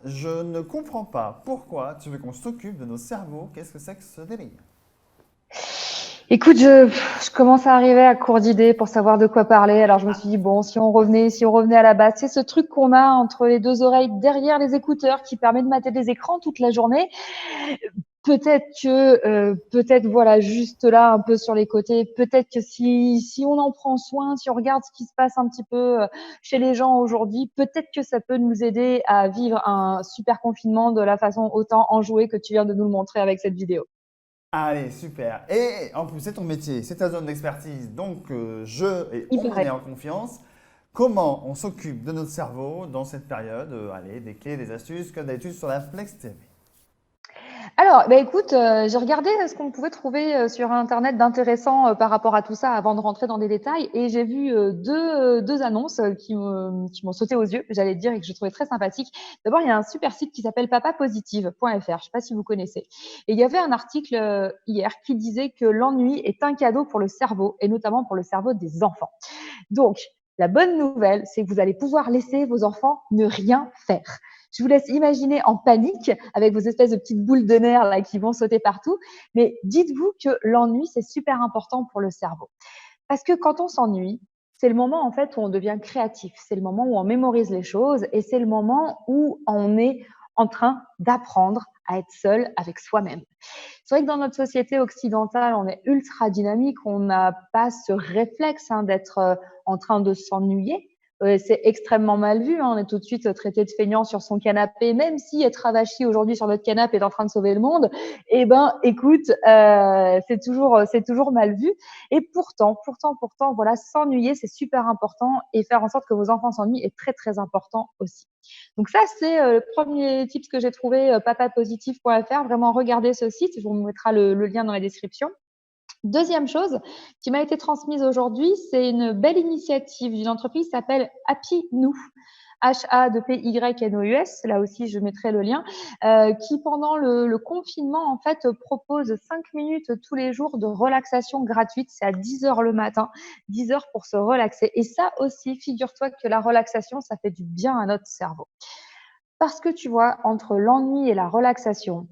je ne comprends pas pourquoi tu veux qu'on s'occupe de nos cerveaux. Qu'est-ce que c'est que ce délire? Écoute, je commence à arriver à court d'idées pour savoir de quoi parler. Alors je me suis dit bon, si on revenait à la base, c'est ce truc qu'on a entre les deux oreilles derrière les écouteurs qui permet de mater des écrans toute la journée. Peut-être voilà juste là un peu sur les côtés. Peut-être que si on en prend soin, si on regarde ce qui se passe un petit peu chez les gens aujourd'hui, peut-être que ça peut nous aider à vivre un super confinement de la façon autant enjouée que tu viens de nous le montrer avec cette vidéo. Allez, super. Et en plus, c'est ton métier, c'est ta zone d'expertise, donc je et Il on est paraît. en confiance. Comment on s'occupe de notre cerveau dans cette période? Allez, des clés, des astuces, comme d'habitude sur la Flex TV. Alors, bah, écoute, j'ai regardé ce qu'on pouvait trouver sur Internet d'intéressant par rapport à tout ça avant de rentrer dans des détails et j'ai vu deux annonces qui m'ont sauté aux yeux, j'allais te dire, et que je trouvais très sympathiques. D'abord, il y a un super site qui s'appelle papapositive.fr, je ne sais pas si vous connaissez. Et il y avait un article hier qui disait que l'ennui est un cadeau pour le cerveau et notamment pour le cerveau des enfants. Donc, la bonne nouvelle, c'est que vous allez pouvoir laisser vos enfants ne rien faire. Je vous laisse imaginer en panique avec vos espèces de petites boules de nerfs là qui vont sauter partout. Mais dites-vous que l'ennui, c'est super important pour le cerveau. Parce que quand on s'ennuie, c'est le moment en fait où on devient créatif, c'est le moment où on mémorise les choses et c'est le moment où on est en train d'apprendre à être seul avec soi-même. C'est vrai que dans notre société occidentale, on est ultra dynamique, on n'a pas ce réflexe d'être en train de s'ennuyer. C'est extrêmement mal vu, on est tout de suite traité de feignant sur son canapé, même si être avachi aujourd'hui sur notre canapé est en train de sauver le monde. Eh ben, écoute, c'est toujours mal vu. Et pourtant, voilà, s'ennuyer, c'est super important et faire en sorte que vos enfants s'ennuient est très très important aussi. Donc ça, c'est le premier tips que j'ai trouvé, papapositif.fr. Vraiment, regardez ce site. Je vous mettrai le lien dans la description. Deuxième chose qui m'a été transmise aujourd'hui, c'est une belle initiative d'une entreprise qui s'appelle Happy Nous. HAPYNOUS, là aussi je mettrai le lien, qui pendant le confinement en fait propose 5 minutes tous les jours de relaxation gratuite, c'est à 10 heures le matin, 10 heures pour se relaxer. Et ça aussi, figure-toi que la relaxation, ça fait du bien à notre cerveau. Parce que tu vois, entre l'ennui et la relaxation,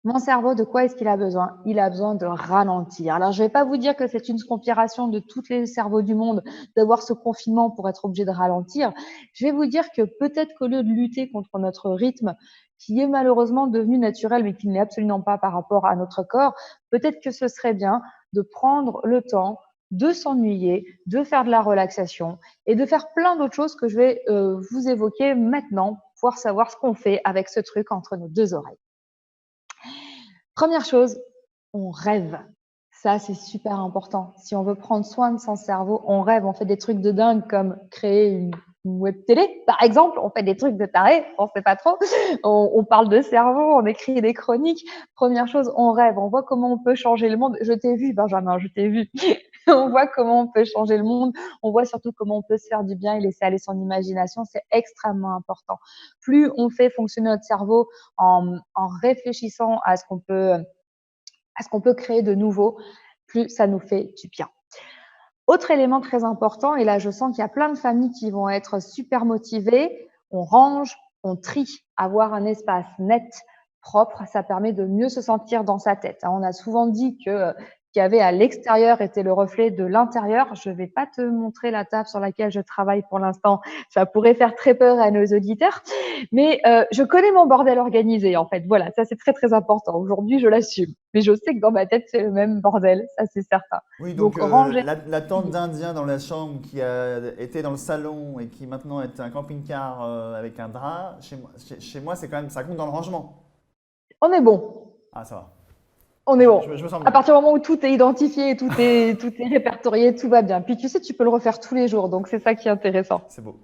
mon cerveau, de quoi est-ce qu'il a besoin? Il a besoin de ralentir. Alors, je ne vais pas vous dire que c'est une conspiration de tous les cerveaux du monde d'avoir ce confinement pour être obligé de ralentir. Je vais vous dire que peut-être qu'au lieu de lutter contre notre rythme, qui est malheureusement devenu naturel, mais qui ne l'est absolument pas par rapport à notre corps, peut-être que ce serait bien de prendre le temps de s'ennuyer, de faire de la relaxation et de faire plein d'autres choses que je vais vous évoquer maintenant pour pouvoir savoir ce qu'on fait avec ce truc entre nos deux oreilles. Première chose, on rêve. Ça, c'est super important. Si on veut prendre soin de son cerveau, on rêve, on fait des trucs de dingue comme créer une web télé, par exemple. On fait des trucs de taré, on sait pas trop. On parle de cerveau, on écrit des chroniques. Première chose, on rêve, on voit comment on peut changer le monde. Je t'ai vu, Benjamin, je t'ai vu. On voit comment on peut changer le monde. On voit surtout comment on peut se faire du bien et laisser aller son imagination. C'est extrêmement important. Plus on fait fonctionner notre cerveau en réfléchissant à ce qu'on peut créer de nouveau, plus ça nous fait du bien. Autre élément très important, et là je sens qu'il y a plein de familles qui vont être super motivées, on range, on trie, avoir un espace net, propre, ça permet de mieux se sentir dans sa tête. On a souvent dit que ce qu'il y avait à l'extérieur était le reflet de l'intérieur. Je ne vais pas te montrer la table sur laquelle je travaille pour l'instant, ça pourrait faire très peur à nos auditeurs, mais je connais mon bordel organisé en fait. Voilà, ça c'est très très important. Aujourd'hui, je l'assume, mais je sais que dans ma tête c'est le même bordel, ça c'est certain. Oui, donc Donc ranger. la tente d'Indien dans la chambre qui a été dans le salon et qui maintenant est un camping-car avec un drap, chez moi c'est quand même, ça compte dans le rangement. On est bon. Ah, ça va. On est bon. Je me sens À bien. partir du moment où tout est identifié, tout est répertorié, tout va bien. Puis tu sais, tu peux le refaire tous les jours, donc c'est ça qui est intéressant. C'est beau.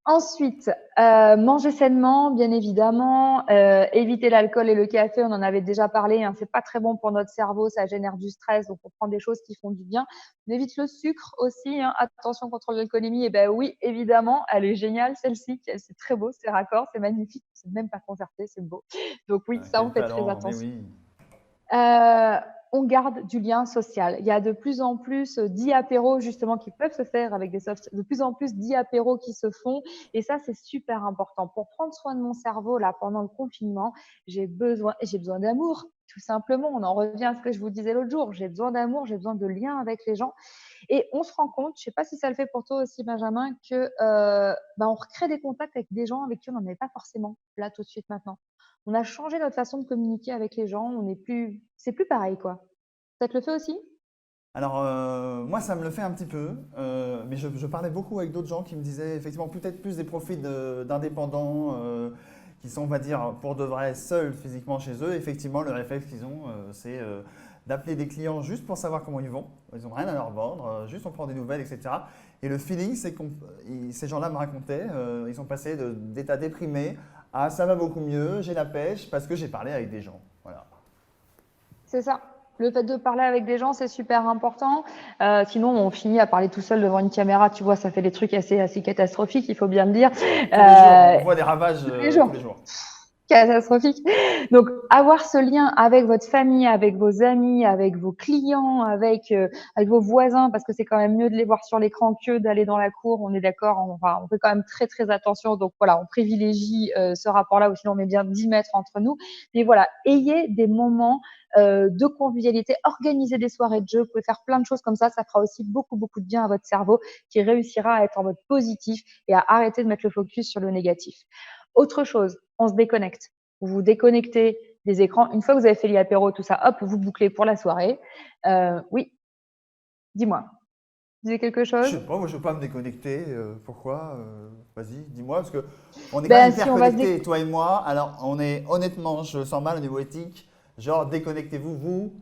Ensuite, manger sainement, bien évidemment. Éviter l'alcool et le café, on en avait déjà parlé. C'est pas très bon pour notre cerveau, ça génère du stress, donc on prend des choses qui font du bien. On évite le sucre aussi. Attention contre l'alcoolémie. Et ben oui, évidemment, elle est géniale celle-ci. C'est très beau, c'est raccord, c'est magnifique. C'est même pas concerté, c'est beau. Donc oui, ça on Quel fait très talent, mais attention. oui. on garde du lien social. Il y a de plus en plus d'apéros justement qui peuvent se faire avec des soft, de plus en plus d'apéros qui se font et ça c'est super important. Pour prendre soin de mon cerveau là pendant le confinement, j'ai besoin d'amour tout simplement. On en revient à ce que je vous disais l'autre jour. J'ai besoin d'amour, j'ai besoin de lien avec les gens et on se rend compte, je sais pas si ça le fait pour toi aussi Benjamin, que on recrée des contacts avec des gens avec qui on n'en avait pas forcément là tout de suite maintenant. On a changé notre façon de communiquer avec les gens, c'est plus pareil quoi. Ça te le fait aussi? Alors, moi, ça me le fait un petit peu, mais je parlais beaucoup avec d'autres gens qui me disaient effectivement peut-être plus des profils d'indépendants qui sont, on va dire, pour de vrai seuls physiquement chez eux. Effectivement, le réflexe qu'ils ont, c'est d'appeler des clients juste pour savoir comment ils vont. Ils n'ont rien à leur vendre, juste on prend des nouvelles, etc. Et le feeling, c'est que ces gens-là me racontaient, ils sont passés d'état déprimé à ça va beaucoup mieux, j'ai la pêche parce que j'ai parlé avec des gens. Voilà. C'est ça. Le fait de parler avec des gens, c'est super important. Sinon, on finit à parler tout seul devant une caméra. Tu vois, ça fait des trucs assez catastrophiques, il faut bien le dire. Tous les jours, on voit des ravages Tous les jours. tous les jours. Catastrophique. Donc, avoir ce lien avec votre famille, avec vos amis, avec vos clients, avec vos voisins, parce que c'est quand même mieux de les voir sur l'écran que d'aller dans la cour. On est d'accord. Enfin, on fait quand même très, très attention. Donc, voilà, on privilégie ce rapport-là, ou sinon on met bien 10 mètres entre nous. Mais voilà, ayez des moments de convivialité, organisez des soirées de jeu. Vous pouvez faire plein de choses comme ça. Ça fera aussi beaucoup, beaucoup de bien à votre cerveau qui réussira à être en mode positif et à arrêter de mettre le focus sur le négatif. Autre chose, on se déconnecte. Vous vous déconnectez des écrans. Une fois que vous avez fait l'apéro, tout ça, hop, vous bouclez pour la soirée. Oui, dis-moi. Tu disais quelque Je chose? sais pas, moi je veux pas me déconnecter. Pourquoi? Vas-y, dis-moi, parce que on est quand même hyper Si on va se connectés, toi et moi. Alors on est honnêtement, je sens mal au niveau éthique. Genre déconnectez-vous, vous,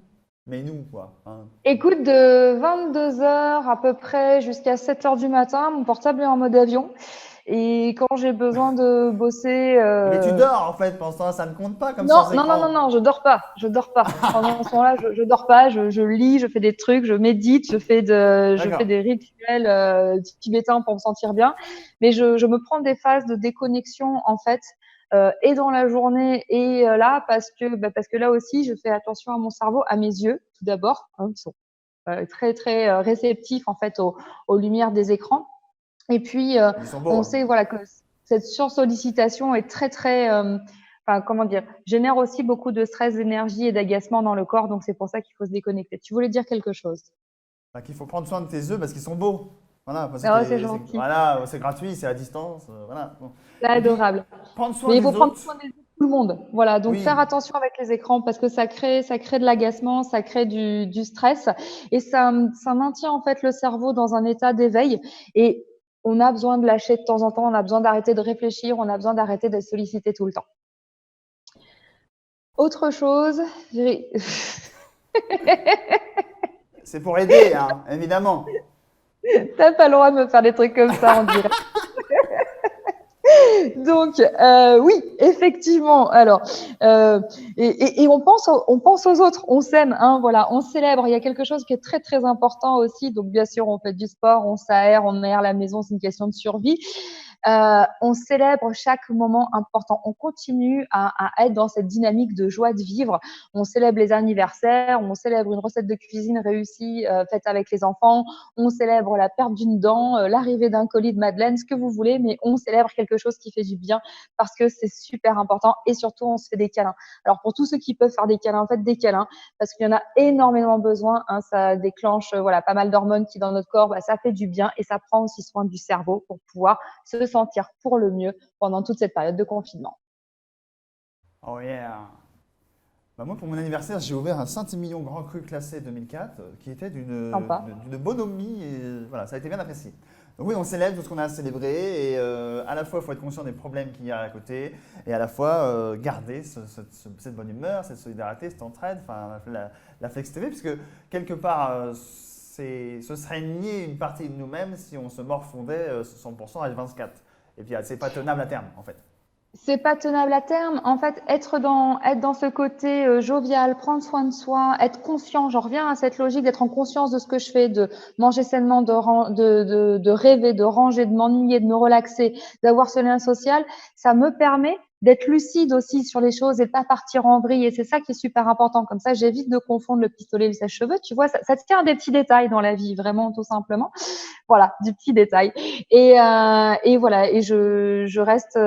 mais nous, quoi. Hein. Écoute, de 22 heures à peu près jusqu'à 7 heures du matin, mon portable est en mode avion. Et quand j'ai besoin de bosser, Mais tu dors en fait, pendant ce temps-là, ça ne compte pas comme non, sans non, non, non, écran. non, je dors pas, je dors pas. Pendant ce moment-là, je dors pas, je lis, je fais des trucs, je médite, je fais D'accord. des rituels tibétains pour me sentir bien. Mais je me prends des phases de déconnexion en fait, et dans la journée et là parce que là aussi, je fais attention à mon cerveau, à mes yeux tout d'abord, hein, qui sont très très réceptifs en fait aux lumières des écrans. Et puis, Ils sont beaux, on hein. sait voilà, que cette sursollicitation est très, très, enfin, comment dire, génère aussi beaucoup de stress, d'énergie et d'agacement dans le corps. Donc, c'est pour ça qu'il faut se déconnecter. Tu voulais dire quelque chose? Enfin, qu'il faut prendre soin de tes œufs parce qu'ils sont beaux. Voilà, parce que Oh, c'est gentil. voilà, c'est gratuit, c'est à distance. Voilà. Bon. C'est Et puis, adorable. prendre soin Mais il faut des prendre autres, soin de tout le monde. Voilà. Donc, faire oui. attention avec les écrans parce que ça crée de l'agacement, ça crée du stress et ça maintient en fait le cerveau dans un état d'éveil. Et on a besoin de lâcher de temps en temps. On a besoin d'arrêter de réfléchir. On a besoin d'arrêter d'être sollicité tout le temps. Autre chose, C'est pour aider, hein, évidemment. t'as pas le droit de me faire des trucs comme ça en direct. Donc oui, effectivement. Alors et on pense aux autres, on s'aime, hein, voilà, on célèbre. Il y a quelque chose qui est très très important aussi. Donc bien sûr, on fait du sport, on s'aère, on aère la maison, c'est une question de survie. On célèbre chaque moment important. On continue à être dans cette dynamique de joie de vivre. On célèbre les anniversaires, on célèbre une recette de cuisine réussie faite avec les enfants, on célèbre la perte d'une dent, l'arrivée d'un colis de madeleine, ce que vous voulez, mais on célèbre quelque chose qui fait du bien parce que c'est super important et surtout on se fait des câlins. Alors pour tous ceux qui peuvent faire des câlins, faites des câlins parce qu'il y en a énormément besoin. Hein, ça déclenche voilà pas mal d'hormones qui dans notre corps, ça fait du bien et ça prend aussi soin du cerveau pour pouvoir se sentir pour le mieux pendant toute cette période de confinement. Oh yeah. Bah, moi, pour mon anniversaire, j'ai ouvert un Saint-Émilion Grand Cru classé 2004 qui était Sympa. d'une bonhomie et voilà, ça a été bien apprécié. Donc oui, on célèbre tout ce qu'on a à célébrer et à la fois, il faut être conscient des problèmes qu'il y a à côté et à la fois garder cette bonne humeur, cette solidarité, cette entraide, enfin la flexibilité, puisque quelque part, ce serait nier une partie de nous-mêmes si on se morfondait 100% à 24. Et puis, c'est pas tenable à terme, en fait. C'est pas tenable à terme. En fait, être dans ce côté jovial, prendre soin de soi, être conscient. J'en reviens à cette logique d'être en conscience de ce que je fais, de manger sainement, de rêver, de ranger, de m'ennuyer, de me relaxer, d'avoir ce lien social. Ça me permet d'être lucide aussi sur les choses et de pas partir en vrille. Et c'est ça qui est super important. Comme ça, j'évite de confondre le pistolet et le sèche-cheveux. Tu vois, ça tient à des petits détails dans la vie, vraiment, tout simplement. Voilà, du petit détail. Et voilà, et je reste,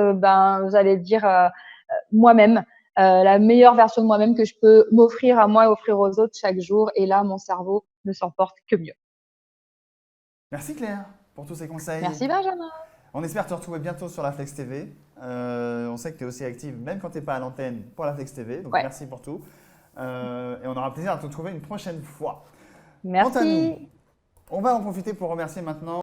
j'allais dire, moi-même, la meilleure version de moi-même que je peux m'offrir à moi et offrir aux autres chaque jour. Et là, mon cerveau ne s'en porte que mieux. Merci Claire pour tous ces conseils. Merci Benjamin. On espère te retrouver bientôt sur la Flex TV. On sait que tu es aussi active, même quand tu n'es pas à l'antenne, pour la Flex TV. Donc Ouais, merci pour tout. Et on aura plaisir à te retrouver une prochaine fois. Quant à nous, merci. on va en profiter pour remercier maintenant